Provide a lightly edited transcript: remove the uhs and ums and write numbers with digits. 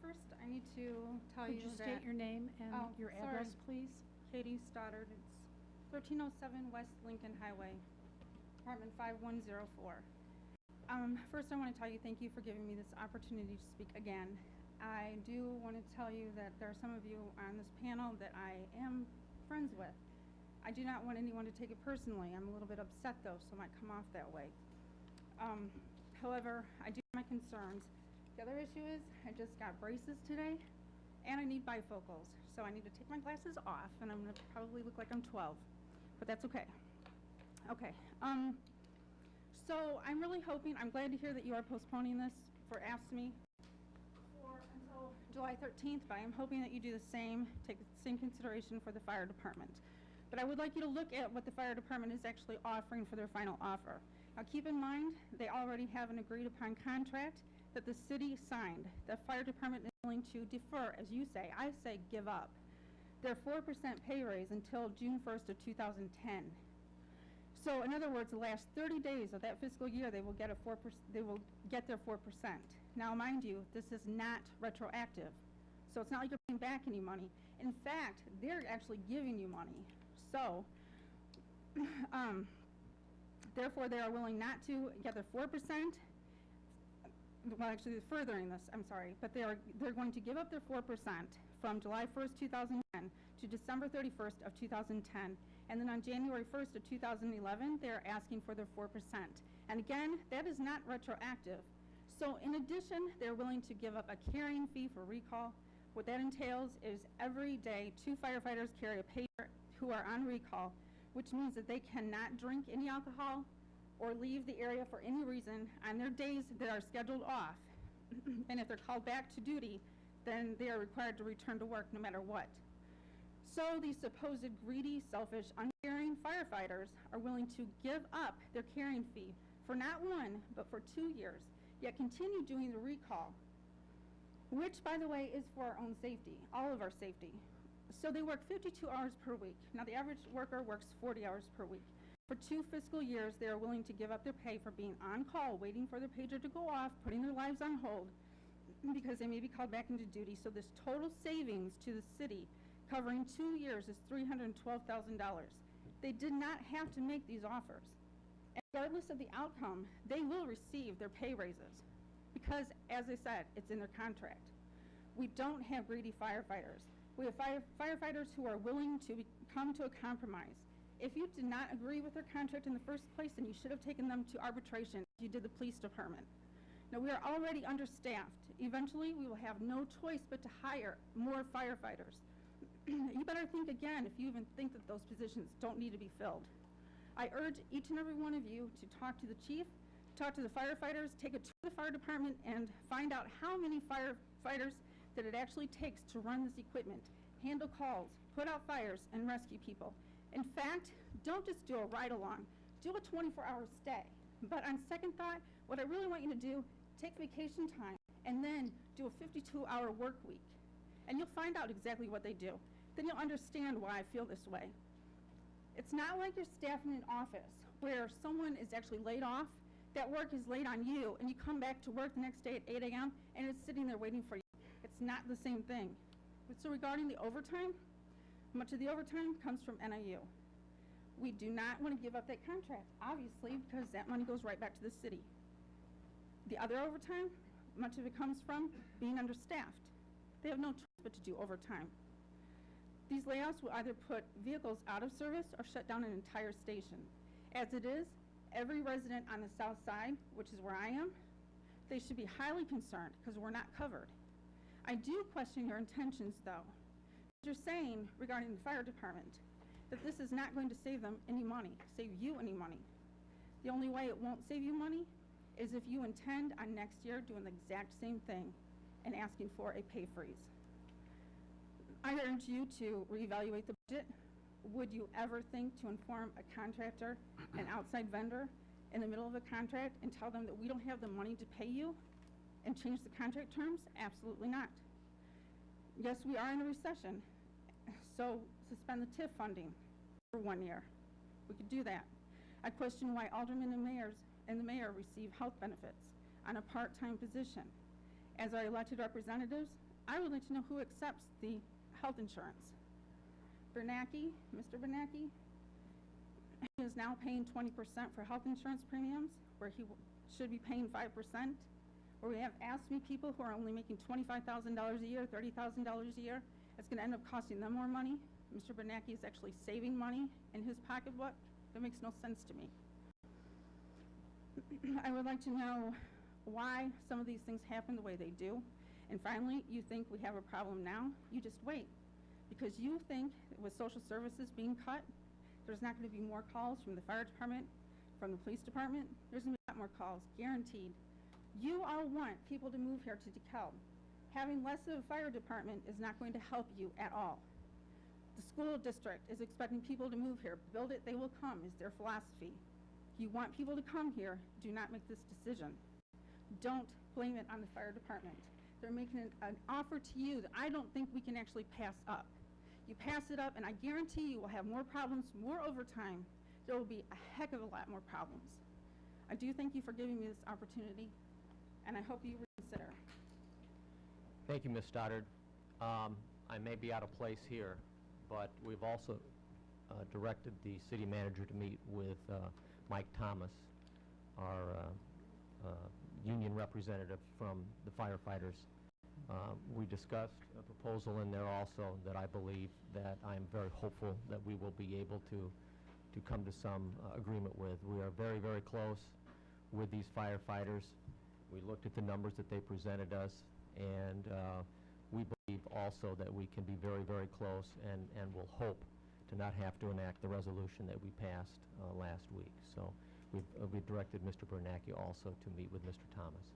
First, I need to tell Could you you that... state your name and your address, please? Katie Stoddard. It's 1307 West Lincoln Highway, apartment 5104. First, I want to tell you thank you for giving me this opportunity to speak again. I do want to tell you that there are some of you on this panel that I am friends with. I do not want anyone to take it personally. I'm a little bit upset, though, so it might come off that way. However, I do have my concerns. The other issue is I just got braces today, and I need bifocals. So I need to take my glasses off, and I'm going to probably look like I'm 12. But that's okay. Okay. So I'm really hoping, I'm glad to hear that you are postponing this for AFSCE until July 13th, but I'm hoping that you do the same, take the same consideration for the fire department. But I would like you to look at what the fire department is actually offering for their final offer. Now keep in mind, they already have an agreed upon contract that the city signed. The fire department is willing to defer, as you say, I say give up, their 4% pay raise until June 1st of 2010. So in other words, the last 30 days of that fiscal year, they will get their 4%. Now mind you, this is not retroactive. So it's not like you're paying back any money. In fact, they're actually giving you money. So, therefore, they are willing not to get their 4%. Well, actually, they're furthering this, I'm sorry, but they're going to give up their 4% from July 1st, 2010 to December 31st of 2010. And then on January 1st of 2011, they're asking for their 4%. And again, that is not retroactive. So in addition, they're willing to give up a carrying fee for recall. What that entails is every day, 2 firefighters carry a pager who are on recall, which means that they cannot drink any alcohol or leave the area for any reason on their days that are scheduled off. And if they're called back to duty, then they are required to return to work no matter what. So these supposed greedy, selfish, uncaring firefighters are willing to give up their carrying fee for not 1, but for 2 years, yet continue doing the recall, which, by the way, is for our own safety, all of our safety. So they work 52 hours per week. Now, the average worker works 40 hours per week. For 2 fiscal years, they are willing to give up their pay for being on call, waiting for their pager to go off, putting their lives on hold, because they may be called back into duty. So this total savings to the city covering 2 years is $312,000. They did not have to make these offers. And regardless of the outcome, they will receive their pay raises because, as I said, it's in their contract. We don't have greedy firefighters. We have firefighters who are willing to come to a compromise. If you did not agree with their contract in the first place, then you should have taken them to arbitration as you did the police department. Now, we are already understaffed. Eventually, we will have no choice but to hire more firefighters. You better think again if you even think that those positions don't need to be filled. I urge each and every one of you to talk to the chief, talk to the firefighters, take a tour of the fire department, and find out how many firefighters that it actually takes to run this equipment, handle calls, put out fires, and rescue people. In fact, don't just do a ride-along. Do a 24-hour stay. But on second thought, what I really want you to do, take vacation time, and then do a 52-hour work week. And you'll find out exactly what they do. Then you'll understand why I feel this way. It's not like you're staffing an office where someone is actually laid off, that work is laid on you, and you come back to work the next day at 8 a.m., and it's sitting there waiting for you. It's not the same thing. So regarding the overtime, much of the overtime comes from NIU. We do not want to give up that contract, obviously, because that money goes right back to the city. The other overtime, much of it comes from being understaffed. They have no choice but to do overtime. These layoffs will either put vehicles out of service or shut down an entire station. As it is, every resident on the south side, which is where I am, they should be highly concerned because we're not covered. I do question your intentions, though. You're saying regarding the fire department that this is not going to save them any money, save you any money. The only way it won't save you money is if you intend on next year doing the exact same thing and asking for a pay freeze. I urge you to reevaluate the budget. Would you ever think to inform a contractor, an outside vendor, in the middle of a contract and tell them that we don't have the money to pay you and change the contract terms? Absolutely not. Yes, we are in a recession, so suspend the TIF funding for 1 year. We could do that. I question why aldermen and the mayor receive health benefits on a part-time position. As our elected representatives, I would like to know who accepts the health insurance. Bernanke, Mr. Bernanke, is now paying 20% for health insurance premiums, where he should be paying 5%, where we have AFSCE people who are only making $25,000 a year, $30,000 a year. It's going to end up costing them more money. Mr. Bernanke is actually saving money in his pocketbook. That makes no sense to me. I would like to know why some of these things happen the way they do. And finally, you think we have a problem now, you just wait. Because you think that with social services being cut, there's not going to be more calls from the fire department, from the police department. There's going to be a lot more calls, guaranteed. You all want people to move here to DeKalb. Having less of a fire department is not going to help you at all. The school district is expecting people to move here. Build it, they will come, is their philosophy. You want people to come here, do not make this decision. Don't blame it on the fire department. They're making an offer to you that I don't think we can actually pass up. You pass it up, and I guarantee you will have more problems, more overtime. There will be a heck of a lot more problems. I do thank you for giving me this opportunity, and I hope you reconsider. Thank you, Ms. Stoddard. I may be out of place here, but we've also directed the city manager to meet with Mike Thomas, our union representative from the firefighters. We discussed a proposal in there also that I believe that I'm very hopeful that we will be able to come to some agreement with. We are very, very close with these firefighters. We looked at the numbers that they presented us, and we believe also that we can be very, very close and will hope to not have to enact the resolution that we passed last week. So we've directed Mr. Bernanke also to meet with Mr. Thomas.